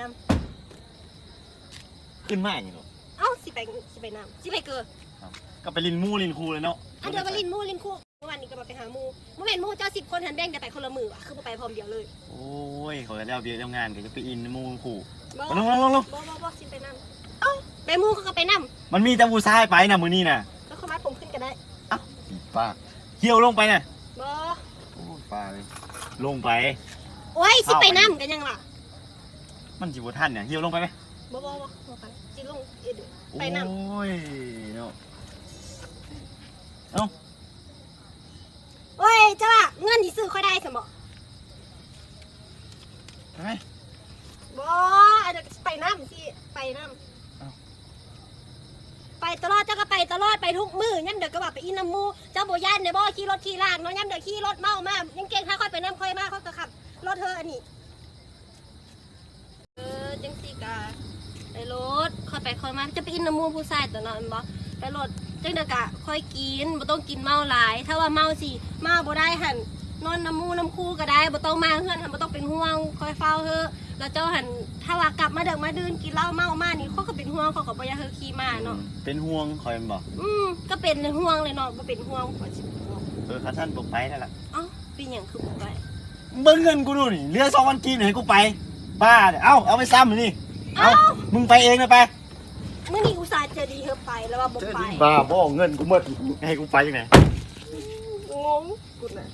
นขึ้นมาอย่างนี้หรอำเอ้าสิไปนำสิไปเกิดก็ไปลินมู่ลินคูเลยเนาะอันเดียวก็ลินมู่ลินคู่เมื่อวานนี้ก็มาไปหามู่เมื่อวานมู่เจ้า10 คนหันแบ่งกันไปคนละมือว่ะคือไปพร้อมเดียวเลยโอ้ยเขาจะเล่าเบียร์เล่างานกันจะไปอินมู่คูลงสิไปนำเอ้าไปมู่เขาก็ไปนำมันมีแต่ผู้ชายไปนะมือนี่นะก็เขามัดผมขึ้นก็ได้เอ้าป้าเที่ยวลงไปน่ะบ่โอ้ป้าเลยลงไปโอ้ยสิไปนำกันยังล่ะมันจิบท่านเนี่ยเที่ยวลงไปไหมบ่ไปสิลงไปนำโอ้ยเนาะเอ้าโอ้ยจ้าเงินที่ซื้อค่อยได้สมบ่ทำไมบ่อาจจะไปน้ำสิไปน้ำไปตลอดเจ้าก็ไปตลอดไปทุกมื้อยันเด็กก็ว่าไปอินน้ำมูเจ้าบ่ย่านในบ่ขี่รถขี่ลากเนาะยันเด็กขี่รถเมามายังเก่งถ้าค่อยไปน้ำค่อยมาค่อยก็ขับรถเธออันนี้จังสิกะไปรถค่อยไปค่อยมาจะไปอินน้ำมูผู้ชายตัวน้อยบ่ไปรถจังเด็กกะค่อยกินบ่ต้องกินเมาหลายถ้าว่าเมาสิเมาบ่ได้หั่นนอนน้ำมูน้ำคู่ก็ได้บ่ต้องมาเฮือนหั่นบ่ต้องเป็นห่วงคอยเฝ้าเธอแล้วเจ้าหันถ้าว่ากลับมาเดิกมาดื่นกินเหล้าเมามานี่เขาก็เป็นห่วงเขาก็บ่อยากเธอขี่มาเนาะเป็นห่วงคอยมันบอกก็เป็นห่วงเลยเนาะบ่เป็นห่วงขอสิข้าท่านบอกไปนั่นแหละเอ้าเป็นหยังคือบ่ไปเบิ่งเงินกูดูนี่เรือ2,000 กีบให้กูไปบ้าเนี่ยเอาไปซ้ำนี่เอามึงไปเองเลยไปมื้อนี้อุตส่าห์จะดีเธอไปแล้วว่าบ่ไปบ้าบ่เงินกูหมดให้กูไปยังไงงงกูน่ะ